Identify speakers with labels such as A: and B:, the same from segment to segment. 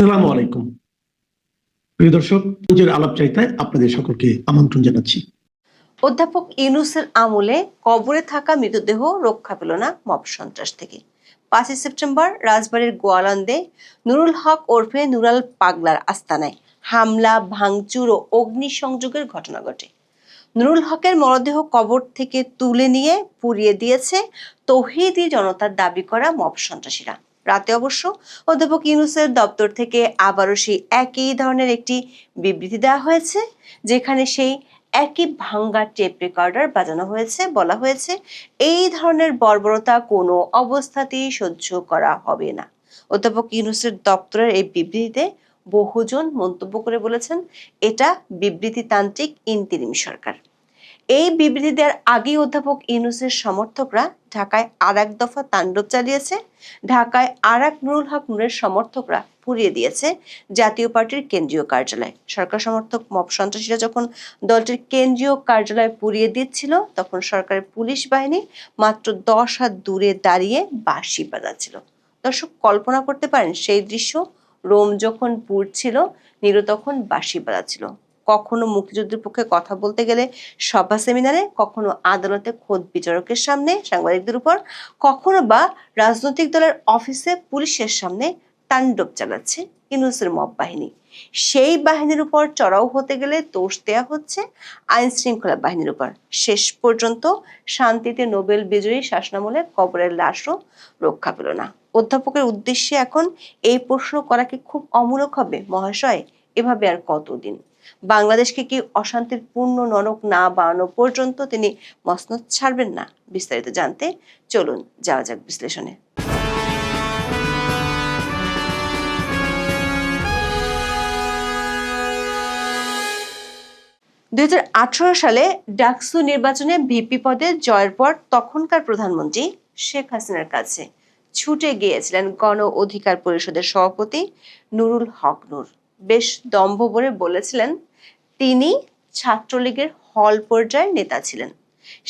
A: আসসালামু আলাইকুম প্রিয় দর্শক, নিজের আলাপচারিতায় আপনাদের সকলকে আমন্ত্রণ জানাচ্ছি।
B: অধ্যাপক ইউনূসের আমলে কবরে থাকা মৃতদেহ রক্ষা পেল না মব সন্ত্রাস থেকে। 5 সেপ্টেম্বর রাজবাড়ীর গোয়ালন্দে নুরুল হক ওরফে নুরাল পাগলার আস্তানায় হামলা, ভাঙচুর ও অগ্নিসংযোগের ঘটনা ঘটে। নুরুল হকের মরদেহ কবর থেকে তুলে নিয়ে পুড়িয়ে দিয়েছে তৌহিদি জনতার দাবি করা মব সন্ত্রাসীরা। রাতে অবশ্য অধ্যাপক ইউনূসের দপ্তর থেকে আবারও সেই একই ধরনের একটি বিবৃতি দেওয়া হয়েছে, যেখানে সেই একই ভাঙ্গা টেপ রেকর্ডার বাজানো হয়েছে। বলা হয়েছে, এই ধরনের বর্বরতা কোনো অবস্থাতেই সহ্য করা হবে না। অধ্যাপক ইউনূসের দপ্তরের এই বিবৃতিতে বহুজন মন্তব্য করে বলেছেন, এটা বিবৃতিতান্ত্রিক ইন্তিরিম সরকার। এই বিবৃতি দেওয়ার আগেই অধ্যাপক ইউনূসের সমর্থকরা ঢাকায় আর এক দফা তাণ্ডব চালিয়েছে। ঢাকায় আর এক নুরুল হক নূরের সমর্থকরা পুড়িয়ে দিয়েছে জাতীয় পার্টির কেন্দ্রীয় কার্যালয়। সরকার সমর্থক মব সন্ত্রাসীরা যখন দলটির কেন্দ্রীয় কার্যালয় পুড়িয়ে দিচ্ছিল, তখন সরকারের পুলিশ বাহিনী মাত্র 10 হাত দূরে দাঁড়িয়ে বাঁশি বাজাচ্ছিল। দর্শক, কল্পনা করতে পারেন সেই দৃশ্য। রোম যখন পুড়ছিল, নীরু তখন বাঁশি বাজাচ্ছিল। কখনো মুক্তিযুদ্ধের পক্ষে কথা বলতে গেলে সভা সেমিনারে, কখনো আদালতে খোদ বিচারকের সামনে সাংবাদিকদের উপর, কখনো বা রাজনৈতিক দলের অফিসে পুলিশের সামনে তাণ্ডব চালাচ্ছে ইউনূসের মব বাহিনী। সেই বাহিনীর উপর চড়াও হতে গেলে দোষ দেয়া হচ্ছে আইন শৃঙ্খলা বাহিনীর উপর। শেষ পর্যন্ত শান্তিতে নোবেল বিজয়ী শাসনামলে কবরের লাশও রক্ষা পেল না। অধ্যাপকের উদ্দেশ্যে এখন এই প্রশ্ন করা কি খুব অমূলক হবে? মহাশয়, এভাবে আর কতদিন? বাংলাদেশকে কি অশান্তির পূর্ণ নরক না বানানো পর্যন্ত তিনি মসনদ ছাড়বেন না? বিস্তারিত জানতে চলুন যাওয়া যাক বিশ্লেষণে। 2018 সালে ডাকসু নির্বাচনে ভিপি পদে জয়ের পর তখনকার প্রধানমন্ত্রী শেখ হাসিনার কাছে ছুটে গিয়েছিলেন গণ অধিকার পরিষদের সভাপতি নুরুল হক নূর। বেশ দম্ভ ভরে বলেছিলেন, তিনি ছাত্রলীগের হল পর্যায়ের নেতা ছিলেন।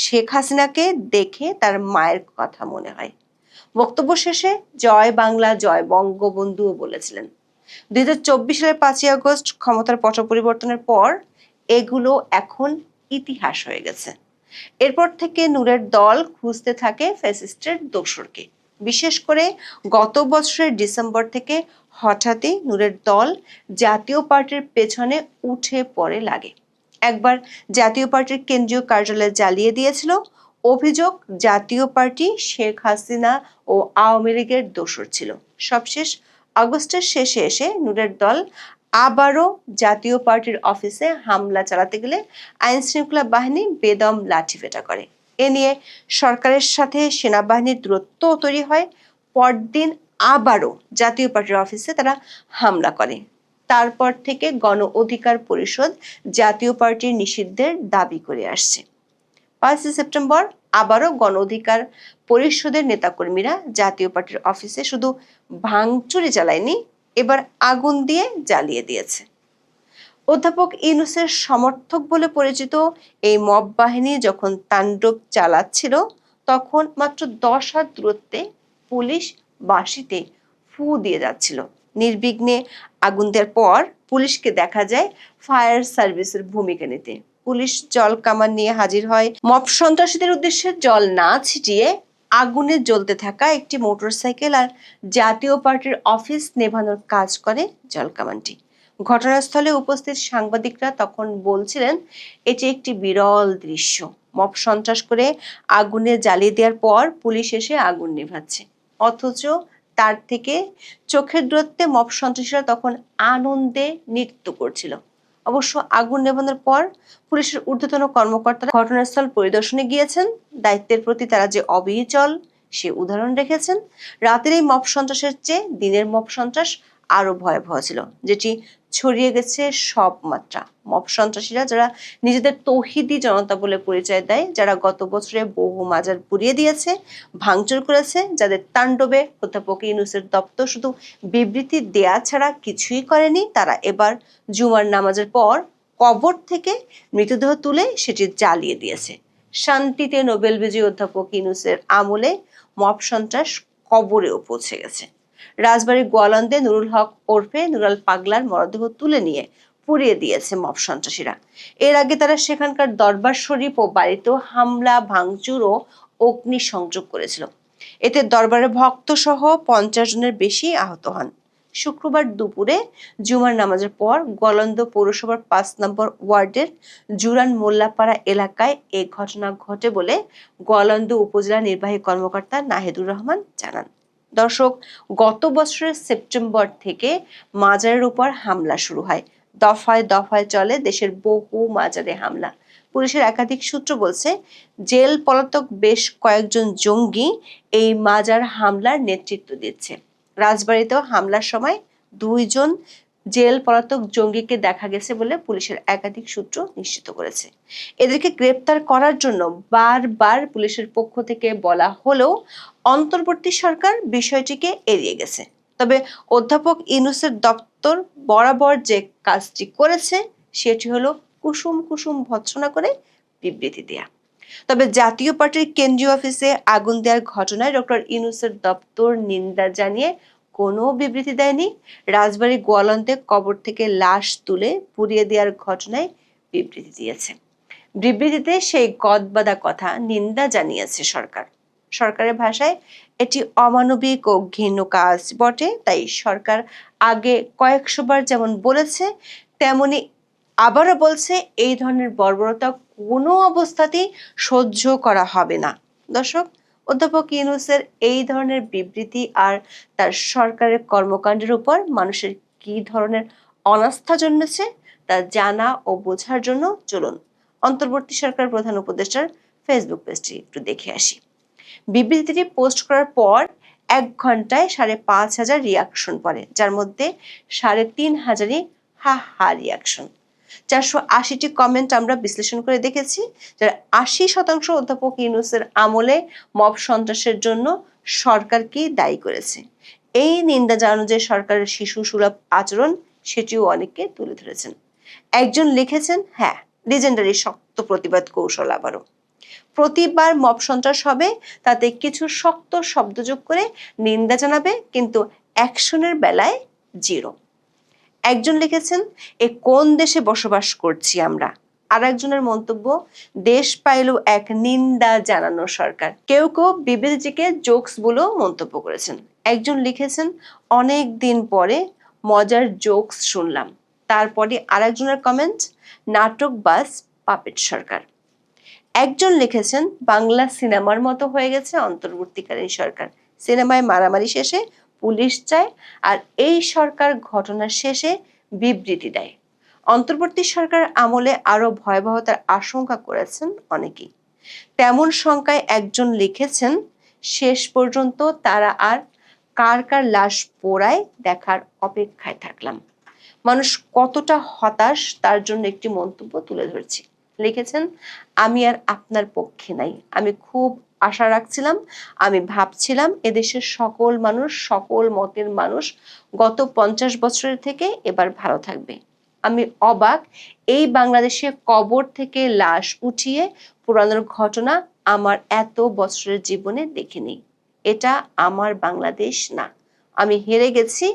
B: শেখ হাসিনাকে দেখে তার মায়ের কথা মনে হয়। বক্তব্য শেষে জয় বাংলা, জয় বঙ্গবন্ধুও বলেছিলেন। 2024 সালের 5ই আগস্ট ক্ষমতার পট পরিবর্তনের পর এগুলো এখন ইতিহাস হয়ে গেছে। এরপর থেকে নূরের দল খুঁজতে থাকে ফ্যাসিস্টের দোসরকে। বিশেষ করে গত বছরের ডিসেম্বর থেকে হঠাৎই নূরের দল জাতীয় পার্টির পেছনে উঠে পড়ে লাগে। একবার জাতীয় পার্টির কেন্দ্রীয় কার্যালয় জ্বালিয়ে দিয়েছিল। অভিযোগ, জাতীয় পার্টি শেখ হাসিনা ও আওয়ামী লীগের দোসর ছিল। সবশেষ আগস্টের শেষে এসে নূরের দল আবারও জাতীয় পার্টির অফিসে হামলা চালাতে গেলে আইন শৃঙ্খলা বাহিনী বেদম লাঠিপেটা করে। এ নিয়ে সরকারের সাথে সেনাবাহিনীর দূরত্ব তৈরি হয়। পরদিন আবারও জাতীয় পার্টির অফিসে তারা হামলা করে। তারপর থেকে গণ অধিকার পরিষদ জাতীয় পার্টির নিষিদ্ধের দাবি করে আসছে। 5 সেপ্টেম্বর আবারও গণ অধিকার পরিষদের নেতাকর্মীরা জাতীয় পার্টির অফিসে শুধু ভাঙচুরি চালায়নি, এবার আগুন দিয়ে জ্বালিয়ে দিয়েছে। অধ্যাপক ইউনূসের সমর্থক বলে পরিচিত এই মব বাহিনী যখন তাণ্ডব চালাচ্ছিল, তখন মাত্র 10 হাত দূরত্বে পুলিশ বাঁশিতে ফু দিয়ে যাচ্ছিল। নির্বিঘ্নে আগুন দেওয়ার পর পুলিশকে দেখা যায় ফায়ার সার্ভিসের ভূমিকা নিতে। পুলিশ জল কামান নিয়ে হাজির হয়। মব সন্ত্রাসীদের উদ্দেশ্যে জল না ছিটিয়ে আগুনে জ্বলতে থাকা একটি মোটরসাইকেল আর জাতীয় পার্টির অফিস নেভানোর কাজ করে জল কামানটি। ঘটনাস্থলে উপস্থিত সাংবাদিকরা তখন বলছিলেন, এটি একটি বিরল দৃশ্য। মব সন্ত্রাস করে আগুনে জ্বালিয়ে দেওয়ার পর পুলিশ এসে আগুন নেভাচ্ছে, অথচ তার থেকে চোখের দূরত্বে মব সন্ত্রাসীরা তখন আনন্দে নৃত্য করছিল। অবশ্য আগুন নেভানোর পর পুলিশের ঊর্ধ্বতন কর্মকর্তারা ঘটনাস্থল পরিদর্শনে গিয়েছেন। দায়িত্বের প্রতি তারা যে অবিচল সে উদাহরণ রেখেছেন। রাতের এই মব সন্ত্রাসের চেয়ে দিনের মব সন্ত্রাস আরো ভয়াবহ ছিল, যেটি ছড়িয়ে গেছে সব মাত্রা। মব সন্ত্রাসীরা যারা নিজেদের তৌহিদি জনতা বলে পরিচয় দেয়, যারা গত বছরে বহু মাজার পুড়িয়ে দিয়েছে, ভাঙচুর করেছে, যাদের তাণ্ডবে অধ্যাপক ইউনূসের দপ্তর শুধু বিবৃতি দেয়া ছাড়া কিছুই করেনি, তারা এবার জুমার নামাজের পর কবর থেকে মৃতদেহ তুলে সেটি জ্বালিয়ে দিয়েছে। শান্তিতে নোবেল বিজয়ী অধ্যাপক ইউনূসের আমলে মব সন্ত্রাস কবরেও পৌঁছে গেছে। রাজবাড়ীর গোয়ালন্দে নুরুল হক ওরফে নুরাল পাগলার মরদেহ তুলে নিয়ে পুড়িয়ে দিয়েছে মব সন্ত্রাসীরা। এর আগে তারা সেখানকার দরবার শরীফ ও বাড়িতেও হামলা, ভাঙচুর ও অগ্নিসংযোগ করেছিল। এতে দরবারের ভক্ত সহ 50 জনের বেশি আহত হন। শুক্রবার দুপুরে জুমার নামাজের পর গোয়ালন্দ পৌরসভার 5 নম্বর ওয়ার্ডের জুরান মোল্লাপাড়া এলাকায় এ ঘটনা ঘটে বলে গোয়ালন্দ উপজেলা নির্বাহী কর্মকর্তা নাহিদুর রহমান জানান। দর্শক, গত বছরের সেপ্টেম্বর থেকে মাজারের উপর হামলা শুরু হয়। দফায় দফায় চলে দেশের বহু মাজারে হামলা। পুলিশের একাধিক সূত্র বলছে, জেল পলাতক বেশ কয়েকজন জঙ্গি এই মাজার হামলার নেতৃত্ব দিচ্ছে। রাজবাড়ীতেও হামলার সময় 2 জন জেল পলাতক জঙ্গিকে দেখা গেছে বলে পুলিশের একাধিক সূত্র নিশ্চিত করেছে। এদেরকে গ্রেপ্তার করার জন্য বারবার পুলিশের পক্ষ থেকে বলা হলেও অন্তর্বর্তী সরকার বিষয়টিকে এড়িয়ে গেছে। তবে অধ্যাপক ইউনূসের দপ্তর বরাবর যে কাজটি করেছে সেটি হলো কুসুম কুসুম ভৎসনা করে বিবৃতি দেয়া। তবে জাতীয় পার্টির কেন্দ্রীয় অফিসে আগুন দেওয়ার ঘটনায় ডক্টর ইউনূসের দপ্তর নিন্দা জানিয়ে কোনো বিবৃতি দেয়নি। রাজবাড়ী গোয়ালন্দে কবর থেকে লাশ তুলে পুড়িয়ে দেওয়ার ঘটনায় বিবৃতি দিয়েছে। বিবৃতিতে সেই গদবাঁধা কথা নিন্দা জানিয়েছে সরকার। সরকারের ভাষায় এটি অমানবিক ও ঘৃণ্য কাজ বটে, তাই সরকার আগে কয়েকশোবার যেমন বলেছে তেমনি আবারও বলছে, এই ধরনের বর্বরতা কোনো অবস্থাতেই সহ্য করা হবে না। দর্শক, অধ্যাপক ইউনূসের এই ধরনের বিবৃতি আর তার সরকারের কর্মকাণ্ডের উপর মানুষের কি ধরনের অনাস্থা জন্মেছে তা জানা ও বোঝার জন্য চলুন অন্তর্বর্তী সরকার প্রধান উপদেষ্টার ফেসবুক পেজটি একটু দেখে আসি। বিবৃতিটি পোস্ট করার পর 1 ঘন্টায় 5,500 রিয়াকশন পড়ে, যার মধ্যে 3,500ই হা হা রিয়াকশন। 480টি কমেন্ট আমরা বিশ্লেষণ করে দেখেছি, যার 80% অধ্যাপক ইউনূসের আমলে মব সন্ত্রাসের জন্য সরকারকেই দায়ী করেছে। এই নিন্দা জানানো যে সরকারের শিশু সুলভ আচরণ সেটিও অনেকে তুলে ধরেছেন। একজন লিখেছেন, হ্যাঁ, লিজেন্ডারি শক্ত প্রতিবাদ কৌশল আবারও। প্রতিবার মব সন্ত্রাস হবে, তাতে কিছু শক্ত শব্দ যোগ করে নিন্দা জানাবে, কিন্তু অ্যাকশনের বেলায় জিরো। একজন লিখেছেন, এ কোন দেশে বসবাস করছি আমরা। আর একজনের মন্তব্য, দেশ পাইলেও এক নিন্দা জানানো সরকার। কেউ কেউ বিবৃতিকে জোকস বলেও মন্তব্য করেছেন। একজন লিখেছেন, অনেক দিন পরে মজার জোকস শুনলাম। তারপরে আরেকজনের কমেন্ট, নাটক বাস পাপেট সরকার। একজন লিখেছেন, বাংলা সিনেমার মতো হয়ে গেছে অন্তর্বর্তীকালীন সরকার। সিনেমায় মারামারি শেষে পুলিশ চায়, আর এই সরকার ঘটনার শেষে বিবৃতি দেয়। অন্তর্বর্তী সরকার আমলে আরো ভয়াবহতার আশঙ্কা করেছেন অনেকেই। তেমন শঙ্কায় একজন লিখেছেন, শেষ পর্যন্ত তারা আর কার কার লাশ পোড়ায় দেখার অপেক্ষায় থাকলাম। মানুষ কতটা হতাশ তার জন্য একটি মন্তব্য তুলে ধরছি। লিখেছেন, আমি আর আপনার পক্ষে নাই। আমি খুব আশা রাখছিলাম, আমি ভাবছিলাম এদেশের সকল মানুষ, সকল মতের মানুষ গত 50 বছরের থেকে এবার ভালো থাকবে। আমি অবাক, এই বাংলাদেশে কবর থেকে লাশ উঠিয়ে পোড়ানোর ঘটনা আমার এত বছরের জীবনে দেখিনি। এটা আমার বাংলাদেশ না। আমি হেরে গেছি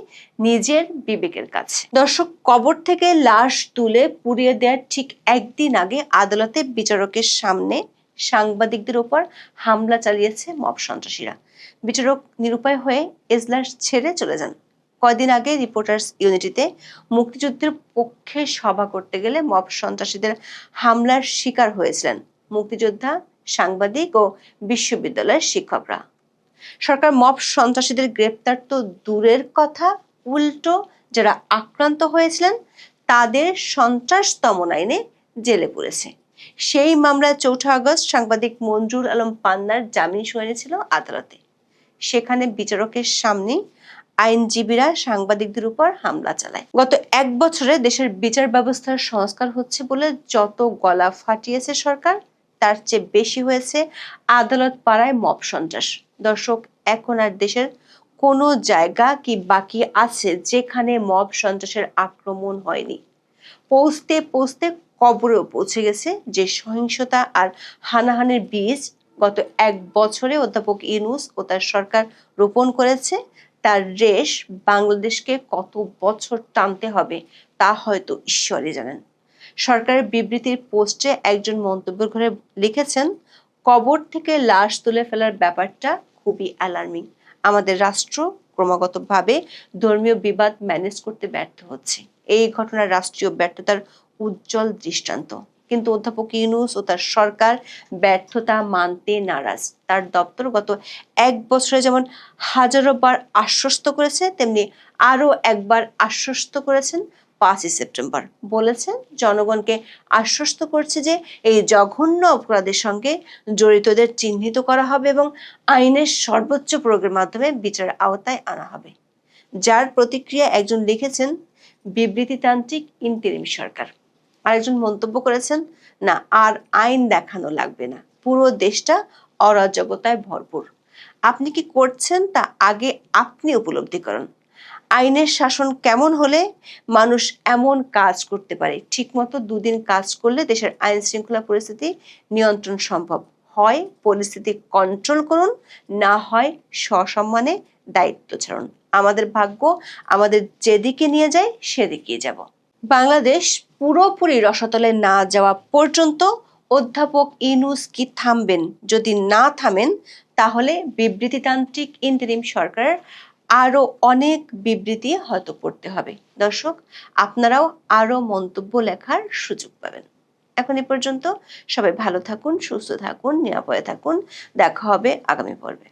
B: নিজের বিবেকের কাছে। দর্শক, কবর থেকে লাশ তুলে পুড়িয়ে দেওয়ার ঠিক একদিন আগে আদালতে বিচারকের সামনে সাংবাদিকদের উপর হামলা চালিয়েছে মব সন্ত্রাসীরা। বিচারক নিরুপায় হয়ে এজলাস ছেড়ে চলে যান। কয়েকদিন আগে রিপোর্টার্স ইউনিটিতে মুক্তিযুদ্ধের পক্ষে সভা করতে গেলে মব সন্ত্রাসীদের হামলার শিকার হয়েছিলেন মুক্তিযোদ্ধা, সাংবাদিক ও বিশ্ববিদ্যালয়ের শিক্ষকরা। সরকার মব সন্ত্রাসীদের গ্রেপ্তার তো দূরের কথা, উল্টো যারা আক্রান্ত হয়েছিলেন তাদের সন্ত্রাস দমন আইনে জেলে পুরেছে। সেই মামলায় 4 আগস্ট সাংবাদিক মঞ্জুর আলম পান্নার জামিন শুনানি ছিল আদালতে। সেখানে বিচারকের সামনে আইনজীবীরা সাংবাদিকদের উপর হামলা চালায়। গত 1 বছরে দেশের বিচার ব্যবস্থার সংস্কার হচ্ছে বলে যত গলা ফাটিয়েছে সরকার, তার চেয়ে বেশি হয়েছে আদালত পাড়ায় মব সন্ত্রাস। দর্শক, এখন আর দেশের কোনো জায়গা কি বাকি আছে যেখানে মব সন্ত্রাসের আক্রমণ হয়নি? পৌঁছতে পৌঁছতে কবরেও পৌঁছে গেছে যে সহিংসতা আর হানাহানির বীজ গত 1 বছরে অধ্যাপক ইউনূস ও তার সরকার রোপণ করেছে, তার রেশ বাংলাদেশকে কত বছর টানতে হবে তা হয়তো ঈশ্বরই জানেন। সরকারের বিবৃতির পোস্টে একজন মন্তব্য করে লিখেছেন, কবর থেকে লাশ তুলে ফেলার ব্যাপারটা খুবই অ্যালার্মিং। আমাদের রাষ্ট্র ক্রমাগতভাবে ধর্মীয় বিবাদ ম্যানেজ করতে ব্যর্থ হচ্ছে। এই ঘটনা রাষ্ট্রীয় ব্যর্থতার উজ্জ্বল দৃষ্টান্ত। কিন্তু অধ্যাপক ইউনূস ও তার সরকার ব্যর্থতা মানতে নারাজ। তার দপ্তর গত 1 বছরে যেমন হাজারো বার আশ্বস্ত করেছে, তেমনি আরো একবার আশ্বস্ত করেছেন 5ই সেপ্টেম্বর। বলেছেন জনগণকে আশ্বস্ত করছে যে এই জঘন্য অপরাধের সঙ্গে জড়িতদের চিহ্নিত করা হবে এবং আইনের সর্বোচ্চ প্রয়োগের মাধ্যমে বিচারের আওতায় আনা হবে। যার প্রতিক্রিয়া একজন লিখেছেন, বিবৃতিতান্ত্রিক ইন্তেরিম সরকার। আরেকজন মন্তব্য করেছেন, না আর আইন দেখানো লাগবে না, পুরো দেশটা অরাজকতায় ভরপুর। আপনি কি করছেন তা আগে আপনি উপলব্ধি করুন। আইনের শাসন কেমন হলে মানুষ এমন কাজ করতে পারে? ঠিকমতো 2 দিন কাজ করলে দেশের আইন শৃঙ্খলা পরিস্থিতি নিয়ন্ত্রণ সম্ভব। হয় পরিস্থিতি কন্ট্রোল করুন, না হয় সসম্মানে দায়িত্ব ছাড়ুন। আমাদের ভাগ্য আমাদের যেদিকে নিয়ে যায় সেদিকেই যাব। বাংলাদেশ পুরোপুরি রসাতলে না যাওয়া পর্যন্ত অধ্যাপক ইউনূস কি থামবেন? যদি না থামেন তাহলে বিবৃতিতান্ত্রিক ইন্তেরিম সরকারের আরো অনেক বিবৃতি হয়তো পড়তে হবে। দর্শক, আপনারাও আরো মন্তব্য লেখার সুযোগ পাবেন। এখন এ পর্যন্ত সবাই ভালো থাকুন, সুস্থ থাকুন, নিরাপদে থাকুন। দেখা হবে আগামী পর্বে।